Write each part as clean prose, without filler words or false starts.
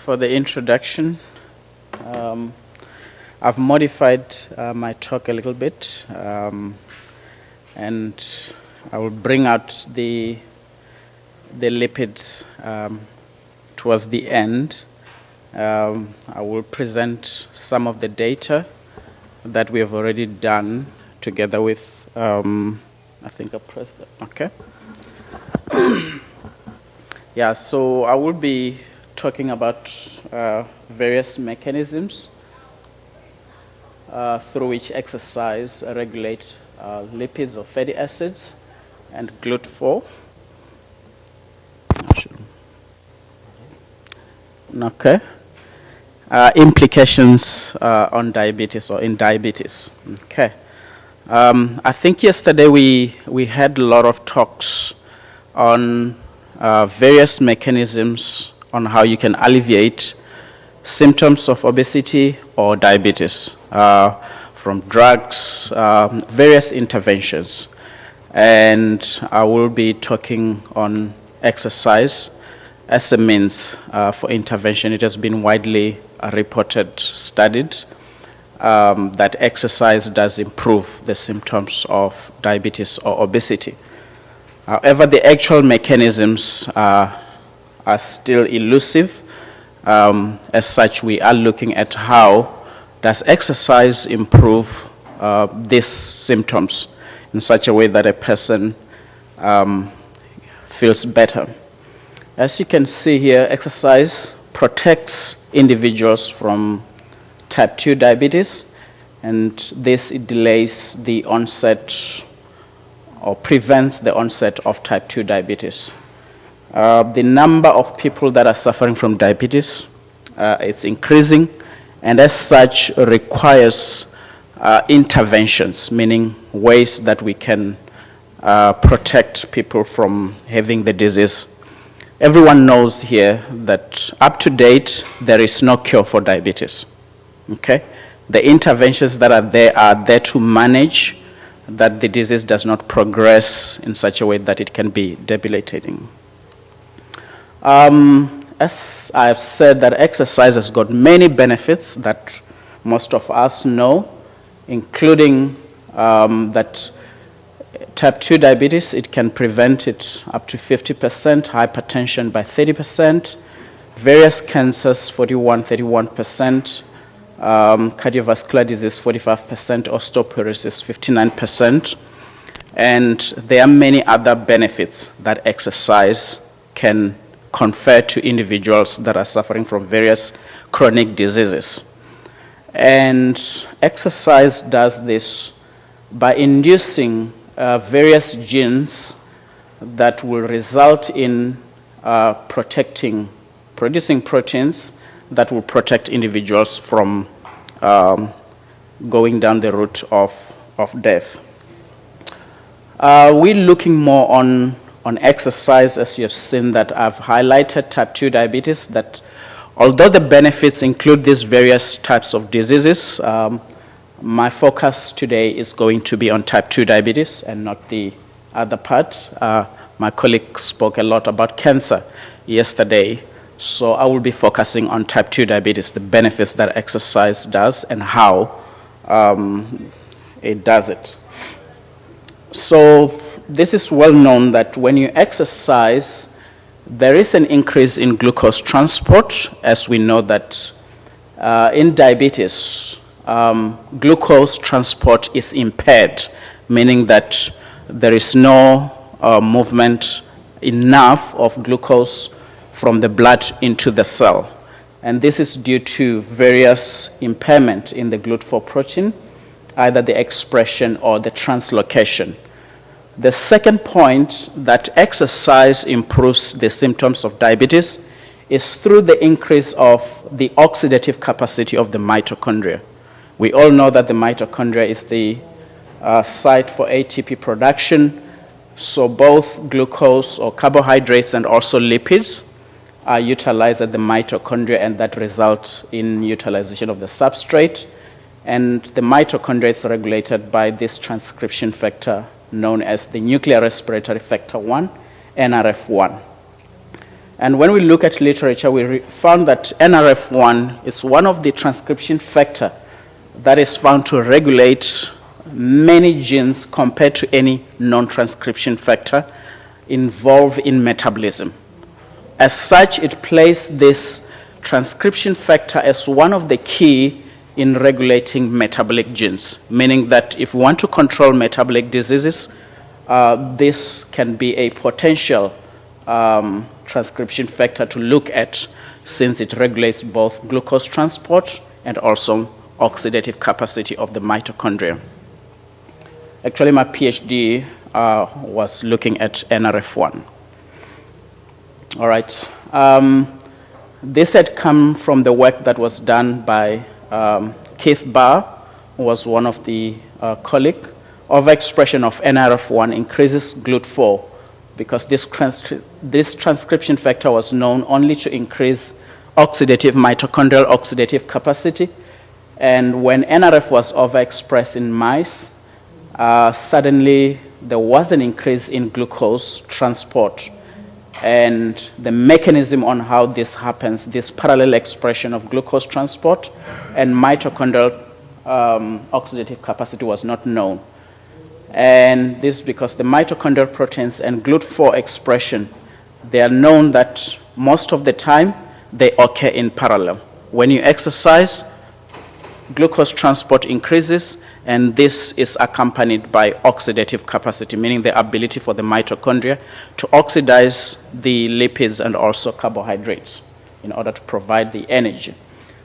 for the introduction. I've modified my talk a little bit, and I will bring out the lipids towards the end. I will present some of the data that we have already done together with, I think I pressed that, okay. Yeah, so I will be talking about various mechanisms through which exercise regulate lipids or fatty acids and GLUT4. Okay. Implications on diabetes or in diabetes. Okay. I think yesterday we had a lot of talks on various mechanisms on how you can alleviate symptoms of obesity or diabetes from drugs, various interventions. And I will be talking on exercise as a means for intervention. It has been widely reported, studied, that exercise does improve the symptoms of diabetes or obesity. However, the actual mechanisms are still elusive. As such, we are looking at how does exercise improve these symptoms in such a way that a person feels better. As you can see here, exercise protects individuals from type 2 diabetes, and this it delays the onset or prevents the onset of type 2 diabetes. The number of people that are suffering from diabetes is increasing, and as such requires interventions, meaning ways that we can protect people from having the disease. Everyone knows here that up to date, there is no cure for diabetes. Okay? The interventions that are there to manage that the disease does not progress in such a way that it can be debilitating. As I've said, that exercise has got many benefits that most of us know, including that type 2 diabetes, it can prevent it up to 50%, hypertension by 30%, various cancers, 31%, cardiovascular disease, 45%, osteoporosis, 59%, and there are many other benefits that exercise can confer to individuals that are suffering from various chronic diseases. And exercise does this by inducing various genes that will result in producing proteins that will protect individuals from going down the route of death. We're looking more on exercise, as you have seen that I've highlighted type 2 diabetes, that although the benefits include these various types of diseases, my focus today is going to be on type 2 diabetes and not the other part. My colleague spoke a lot about cancer yesterday, so I will be focusing on type 2 diabetes, the benefits that exercise does and how it does it. So this is well known that when you exercise, there is an increase in glucose transport, as we know that in diabetes, glucose transport is impaired, meaning that there is no movement enough of glucose from the blood into the cell. And this is due to various impairment in the GLUT4 protein, either the expression or the translocation. The second point that exercise improves the symptoms of diabetes is through the increase of the oxidative capacity of the mitochondria. We all know that the mitochondria is the site for ATP production, so both glucose or carbohydrates and also lipids are utilized at the mitochondria, and that results in utilization of the substrate. And the mitochondria is regulated by this transcription factor known as the nuclear respiratory factor 1, NRF1. And when we look at literature, we found that NRF1 is one of the transcription factor that is found to regulate many genes compared to any non-transcription factor involved in metabolism. As such, it places this transcription factor as one of the key in regulating metabolic genes, meaning that if we want to control metabolic diseases, this can be a potential transcription factor to look at, since it regulates both glucose transport and also oxidative capacity of the mitochondria. Actually, my PhD was looking at NRF1. All right. This had come from the work that was done by Keith Barr, who was one of the colleagues. Overexpression of NRF1 increases GLUT4 because this transcription factor was known only to increase mitochondrial oxidative capacity. And when NRF was overexpressed in mice, suddenly there was an increase in glucose transport. And the mechanism on how this happens, this parallel expression of glucose transport and mitochondrial oxidative capacity was not known. And this is because the mitochondrial proteins and GLUT4 expression, they are known that most of the time they occur in parallel. When you exercise, glucose transport increases, and this is accompanied by oxidative capacity, meaning the ability for the mitochondria to oxidize the lipids and also carbohydrates in order to provide the energy.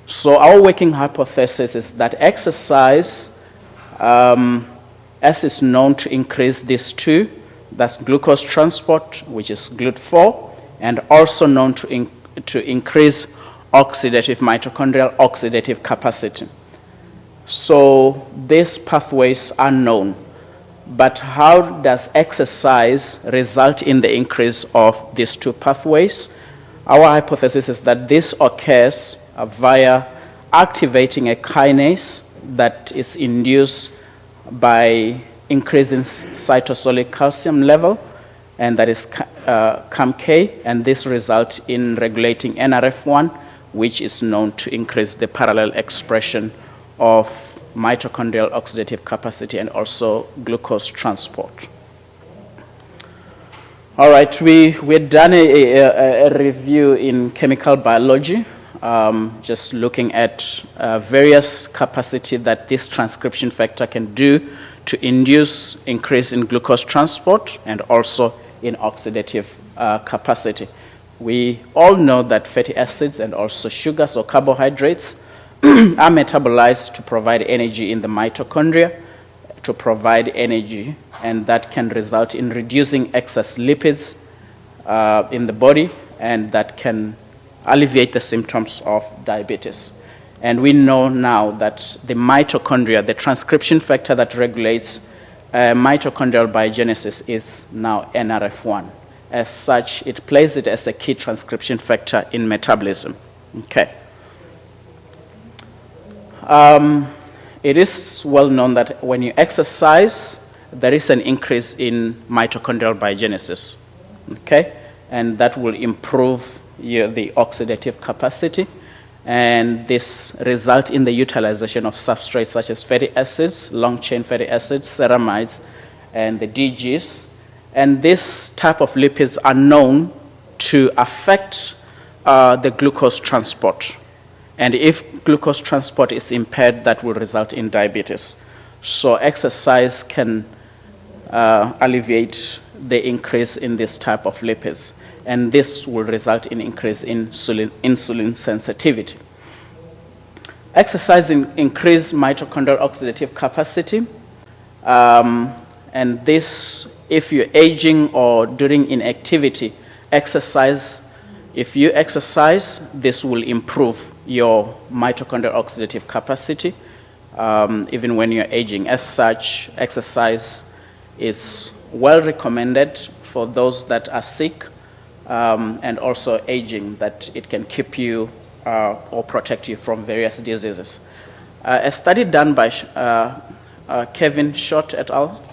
So our working hypothesis is that exercise, as is known to increase these two, that's glucose transport, which is GLUT4, and also known to increase mitochondrial oxidative capacity. So these pathways are known. But how does exercise result in the increase of these two pathways? Our hypothesis is that this occurs via activating a kinase that is induced by increasing cytosolic calcium level, and that is camk, and this results in regulating NRF1, which is known to increase the parallel expression of mitochondrial oxidative capacity and also glucose transport. All right, we've done a review in chemical biology, just looking at various capacity that this transcription factor can do to induce increase in glucose transport and also in oxidative capacity. We all know that fatty acids and also sugars or carbohydrates are metabolized to provide energy in the mitochondria, to provide energy, and that can result in reducing excess lipids in the body, and that can alleviate the symptoms of diabetes. And we know now that the mitochondria, the transcription factor that regulates mitochondrial biogenesis, is now NRF1. As such, it plays it as a key transcription factor in metabolism. Okay. It is well known that when you exercise, there is an increase in mitochondrial biogenesis, okay? And that will improve the oxidative capacity, and this results in the utilization of substrates such as fatty acids, long-chain fatty acids, ceramides, and the DGs. And this type of lipids are known to affect the glucose transport. And if glucose transport is impaired, that will result in diabetes. So exercise can alleviate the increase in this type of lipids. And this will result in increase in insulin sensitivity. Exercise increase mitochondrial oxidative capacity. And this, if you're aging or during inactivity, exercise, if you exercise, this will improve your mitochondrial oxidative capacity, even when you're aging. As such, exercise is well recommended for those that are sick and also aging, that it can keep you or protect you from various diseases. A study done by Kevin Schott et al.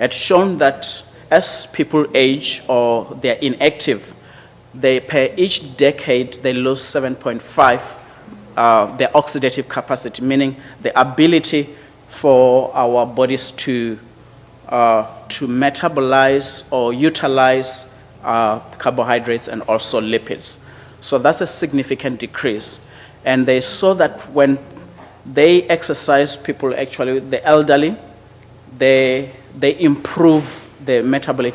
Had shown that as people age or they're inactive, per each decade, they lose 7.5 their oxidative capacity, meaning the ability for our bodies to metabolize or utilize carbohydrates and also lipids. So that's a significant decrease. And they saw that when they exercise, people actually, the elderly, they improve the metabolic,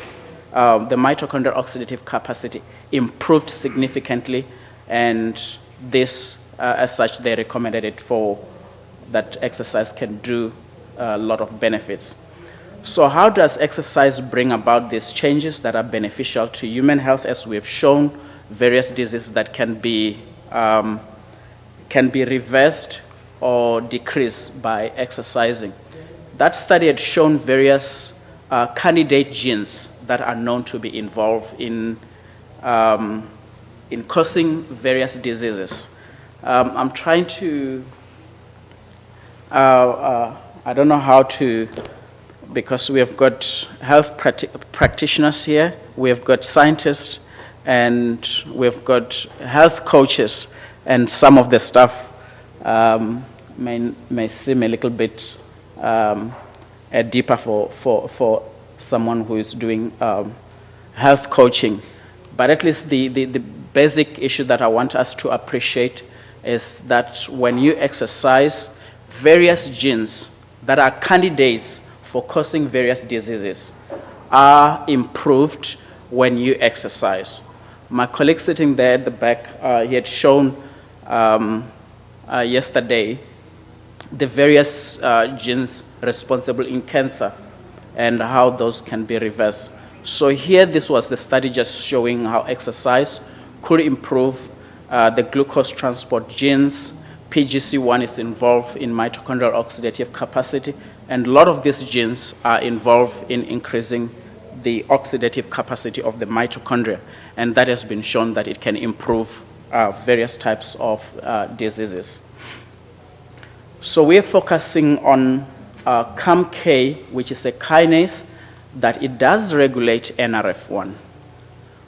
the mitochondrial oxidative capacity improved significantly, and this, as such, they recommended it for that exercise can do a lot of benefits. So how does exercise bring about these changes that are beneficial to human health? As we've shown, various diseases that can be reversed or decreased by exercising. That study had shown various candidate genes that are known to be involved in causing various diseases. I'm trying to, I don't know how to, because we have got health practitioners here, we have got scientists, and we've got health coaches, and some of the stuff may seem a little bit deeper for someone who is doing health coaching. But at least the basic issue that I want us to appreciate is that when you exercise, various genes that are candidates for causing various diseases are improved when you exercise. My colleague sitting there at the back, he had shown yesterday the various genes responsible in cancer and how those can be reversed. So here, this was the study just showing how exercise could improve the glucose transport genes. PGC1 is involved in mitochondrial oxidative capacity, and a lot of these genes are involved in increasing the oxidative capacity of the mitochondria, and that has been shown that it can improve various types of diseases. So we're focusing on camk, which is a kinase that it does regulate NRF1.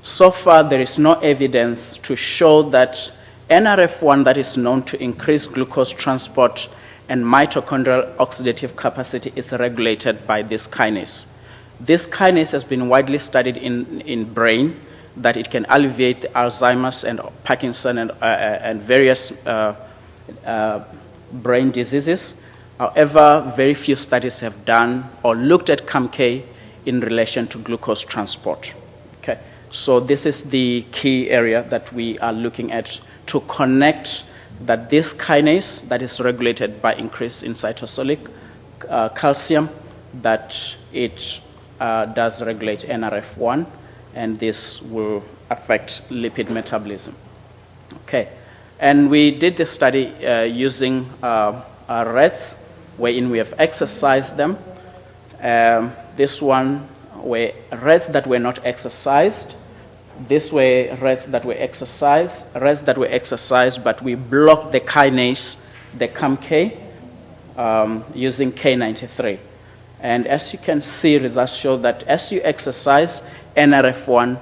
So far, there is no evidence to show that NRF1, that is known to increase glucose transport and mitochondrial oxidative capacity, is regulated by this kinase. This kinase has been widely studied in brain, that it can alleviate Alzheimer's and Parkinson and various brain diseases. However, very few studies have done or looked at camk in relation to glucose transport. Okay, so this is the key area that we are looking at to connect that this kinase that is regulated by increase in cytosolic calcium, that it does regulate NRF1, and this will affect lipid metabolism. Okay, and we did the study using rats, wherein we have exercised them. This one were rats that were not exercised. This were rats that were exercised, but we blocked the kinase, the camk, using K93. And as you can see, results show that as you exercise, NRF1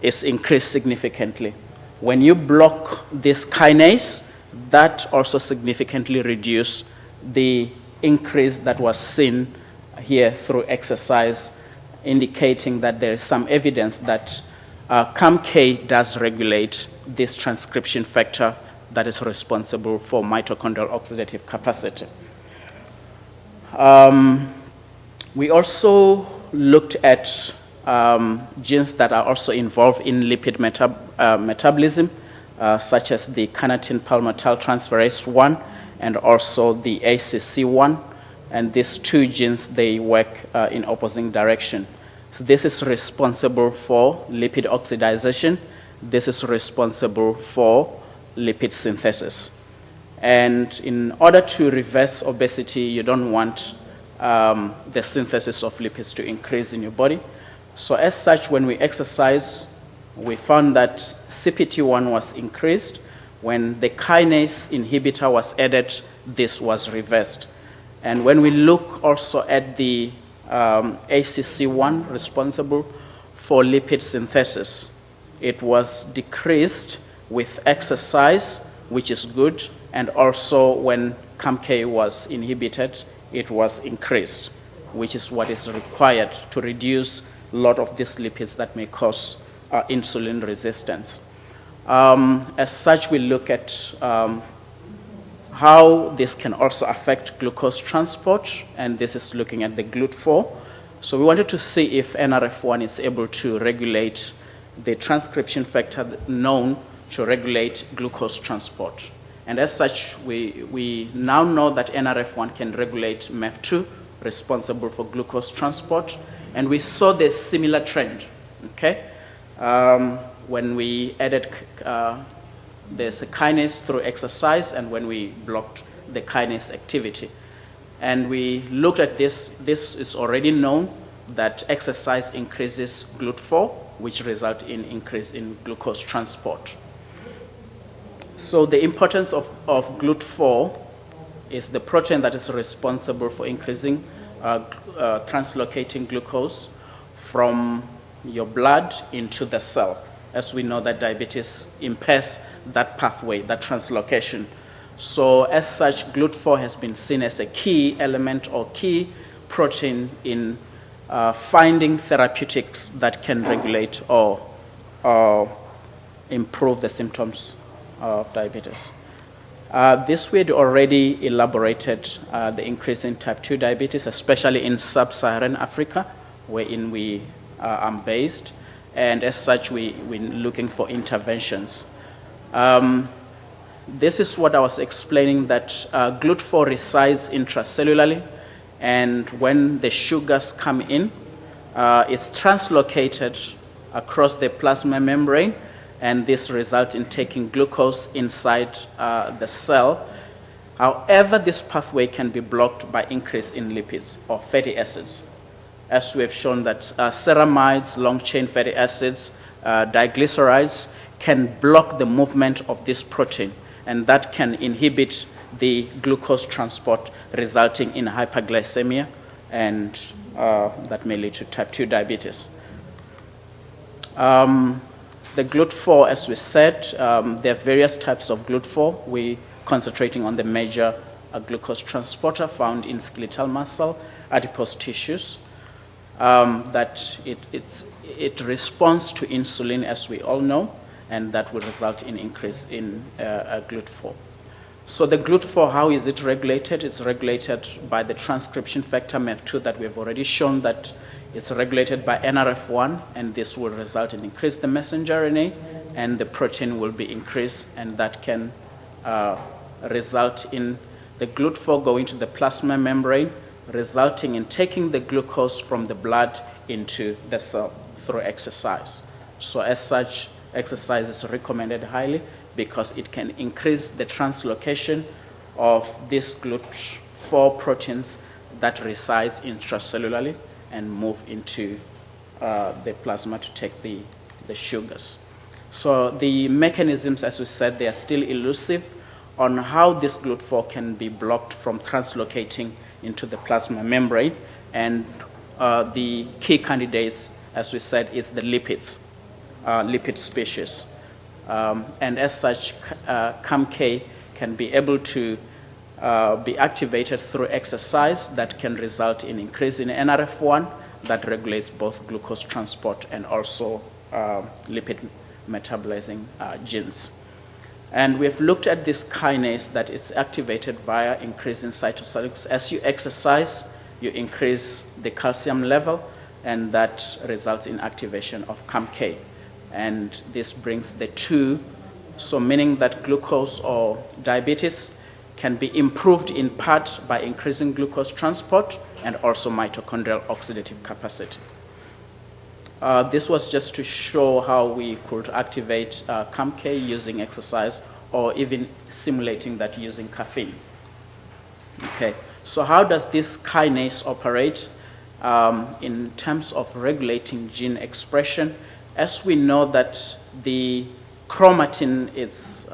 is increased significantly. When you block this kinase, that also significantly reduces the increase that was seen here through exercise, indicating that there is some evidence that camk does regulate this transcription factor that is responsible for mitochondrial oxidative capacity. We also looked at genes that are also involved in lipid metabolism, such as the carnitine palmitoyltransferase 1 and also the ACC1. And these two genes, they work in opposing direction. So this is responsible for lipid oxidation. This is responsible for lipid synthesis. And in order to reverse obesity, you don't want the synthesis of lipids to increase in your body. So as such, when we exercise, we found that CPT1 was increased. When the kinase inhibitor was added, this was reversed. And when we look also at the ACC1 responsible for lipid synthesis, it was decreased with exercise, which is good, and also when camk was inhibited, it was increased, which is what is required to reduce a lot of these lipids that may cause insulin resistance. As such, we look at how this can also affect glucose transport, and this is looking at the GLUT4. So we wanted to see if NRF1 is able to regulate the transcription factor known to regulate glucose transport. And as such, we now know that NRF1 can regulate MEF2, responsible for glucose transport, and we saw this similar trend, okay? When we added there's a kinase through exercise and when we blocked the kinase activity. And we looked at this. This is already known that exercise increases GLUT4, which result in increase in glucose transport. So the importance of GLUT4 is the protein that is responsible for increasing, translocating glucose from your blood into the cell. As we know that diabetes impairs that pathway, that translocation. So as such, GLUT4 has been seen as a key element or key protein in finding therapeutics that can regulate or improve the symptoms of diabetes. This we had already elaborated the increase in type 2 diabetes, especially in sub-Saharan Africa, wherein we are based. And as such, we're looking for interventions. This is what I was explaining, that GLUT4 resides intracellularly, and when the sugars come in, it's translocated across the plasma membrane, and this results in taking glucose inside the cell. However, this pathway can be blocked by increase in lipids or fatty acids. As we have shown that ceramides, long-chain fatty acids, diglycerides can block the movement of this protein, and that can inhibit the glucose transport, resulting in hyperglycemia, and that may lead to type 2 diabetes. The GLUT4, as we said, there are various types of GLUT4. We're concentrating on the major glucose transporter found in skeletal muscle, adipose tissues. That it responds to insulin, as we all know, and that will result in increase in GLUT4. So the GLUT4, how is it regulated? It's regulated by the transcription factor MEF2 that we've already shown that it's regulated by NRF1, and this will result in increase the messenger RNA, and the protein will be increased, and that can result in the GLUT4 going to the plasma membrane, resulting in taking the glucose from the blood into the cell through exercise. So as such, exercise is recommended highly because it can increase the translocation of these GLUT4 proteins that resides intracellularly and move into the plasma to take the sugars. So the mechanisms, as we said, they are still elusive on how this GLUT4 can be blocked from translocating into the plasma membrane, and the key candidates, as we said, is the lipids, lipid species. And as such, camk can be able to be activated through exercise that can result in increase in NRF1 that regulates both glucose transport and also lipid metabolizing genes. And we've looked at this kinase that is activated via increase in cytosolics. As you exercise, you increase the calcium level, and that results in activation of camk. And this brings the two, so meaning that glucose or diabetes can be improved in part by increasing glucose transport and also mitochondrial oxidative capacity. This was just to show how we could activate camk using exercise, or even simulating that using caffeine. Okay, so how does this kinase operate in terms of regulating gene expression? As we know that the chromatin is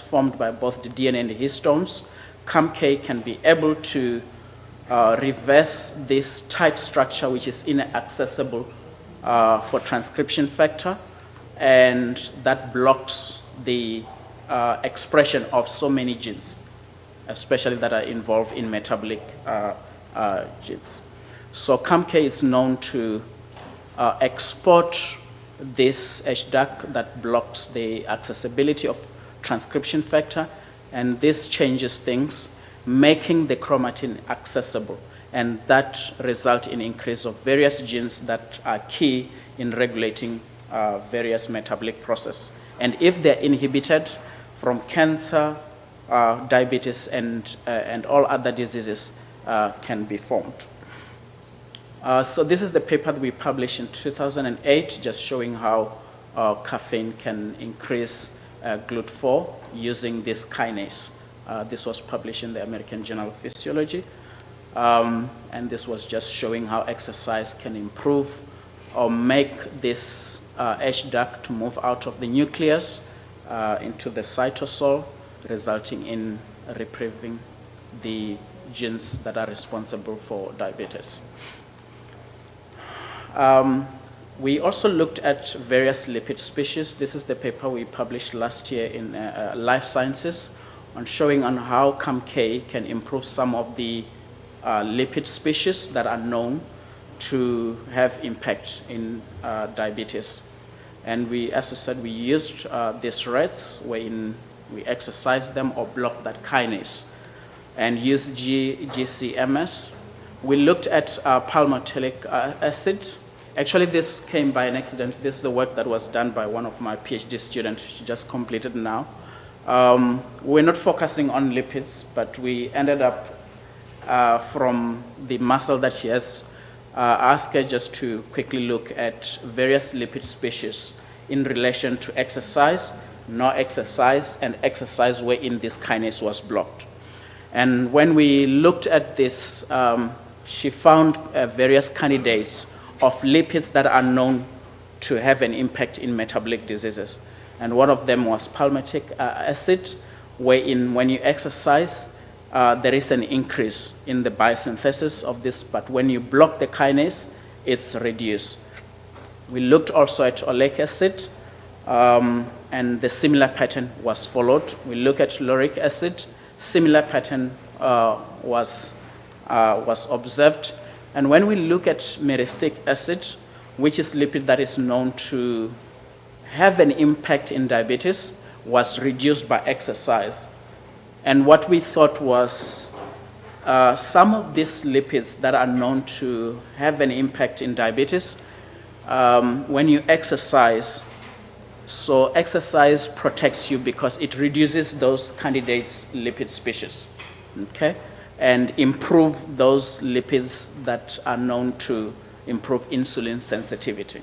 formed by both the DNA and the histones, camk can be able to reverse this tight structure which is inaccessible for transcription factor, and that blocks the expression of so many genes, especially that are involved in metabolic genes. So camk is known to export this HDAC that blocks the accessibility of transcription factor, and this changes things, making the chromatin accessible, and that results in increase of various genes that are key in regulating various metabolic process. And if they're inhibited, from cancer, diabetes, and all other diseases can be formed. So this is the paper that we published in 2008, just showing how caffeine can increase GLUT4 using this kinase. This was published in the American Journal of Physiology. And this was just showing how exercise can improve or make this HDAC to move out of the nucleus into the cytosol, resulting in reprieving the genes that are responsible for diabetes. We also looked at various lipid species. This is the paper we published last year in Life Sciences on showing on how camk can improve some of the lipid species that are known to have impact in diabetes. And we, as I said, we used these rats wherein we exercise them or block that kinase and use GCMS. We looked at palmitoleic acid. Actually, this came by an accident. This is the work that was done by one of my PhD students. She just completed now. We're not focusing on lipids, but we ended up from the muscle that she has, asked her just to quickly look at various lipid species in relation to exercise, no exercise, and exercise wherein this kinase was blocked. And when we looked at this, she found various candidates of lipids that are known to have an impact in metabolic diseases. And one of them was palmitoleic acid, wherein when you exercise, there is an increase in the biosynthesis of this, but when you block the kinase, it's reduced. We looked also at oleic acid, and the similar pattern was followed. We look at lauric acid, similar pattern was observed. And when we look at myristic acid, which is lipid that is known to have an impact in diabetes, was reduced by exercise. And what we thought was some of these lipids that are known to have an impact in diabetes, when you exercise, so exercise protects you because it reduces those candidates lipid species, okay? And improve those lipids that are known to improve insulin sensitivity.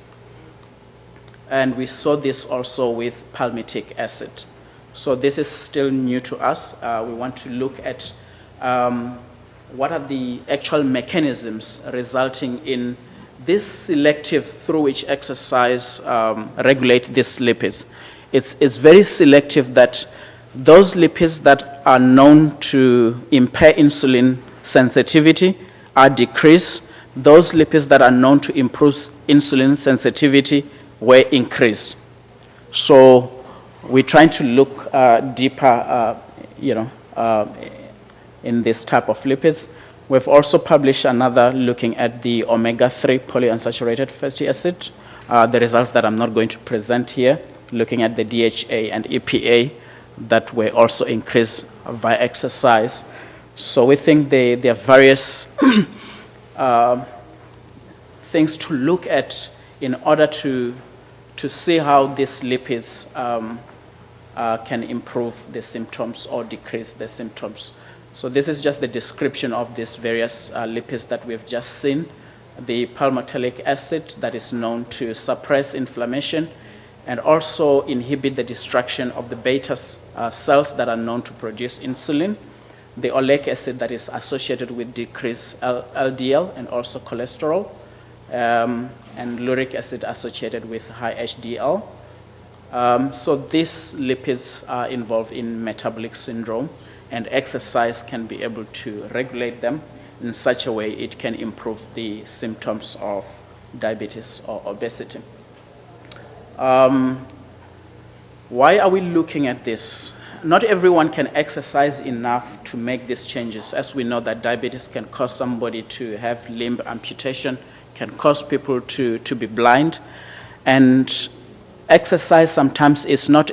And we saw this also with palmitic acid. So this is still new to us. We want to look at what are the actual mechanisms resulting in this selective through which exercise regulate these lipids. It's very selective that those lipids that are known to impair insulin sensitivity are decreased. Those lipids that are known to improve insulin sensitivity were increased. So we're trying to look deeper, in this type of lipids. We've also published another looking at the omega-3 polyunsaturated fatty acid. The results that I'm not going to present here, looking at the DHA and EPA that were also increased via exercise. So we think there are various things to look at in order to see how these lipids can improve the symptoms or decrease the symptoms. So this is just the description of these various lipids that we've just seen. The palmitoleic acid that is known to suppress inflammation and also inhibit the destruction of the beta cells that are known to produce insulin. The oleic acid that is associated with decreased LDL and also cholesterol, and lauric acid associated with high HDL. So these lipids are involved in metabolic syndrome, and exercise can be able to regulate them in such a way it can improve the symptoms of diabetes or obesity. Why are we looking at this? Not everyone can exercise enough to make these changes. As we know that diabetes can cause somebody to have limb amputation, can cause people to be blind. And exercise sometimes is not,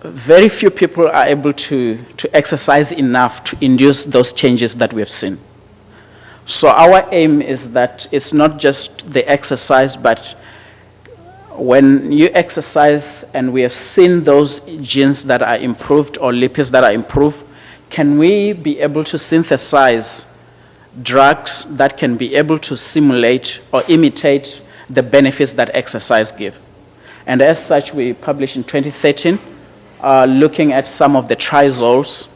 very few people are able to exercise enough to induce those changes that we have seen. So our aim is that it's not just the exercise, but when you exercise and we have seen those genes that are improved or lipids that are improved, can we be able to synthesize drugs that can be able to simulate or imitate the benefits that exercise gives? And as such, we published in 2013, looking at some of the triazoles,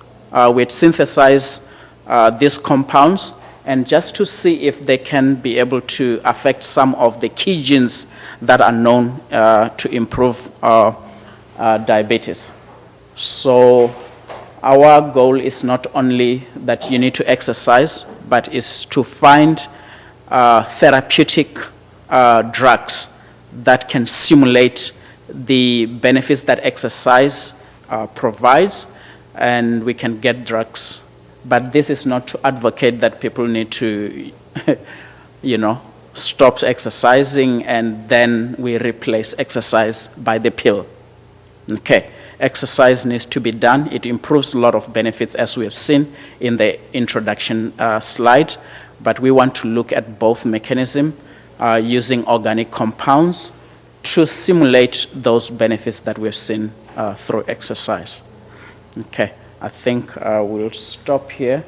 we synthesize these compounds, and just to see if they can be able to affect some of the key genes that are known to improve diabetes. So our goal is not only that you need to exercise, but is to find therapeutic drugs that can simulate the benefits that exercise provides, and we can get drugs. But this is not to advocate that people need to, stop exercising and then we replace exercise by the pill. Okay, exercise needs to be done. It improves a lot of benefits, as we have seen in the introduction slide. But we want to look at both mechanisms using organic compounds to simulate those benefits that we've seen through exercise. Okay, I think we'll stop here.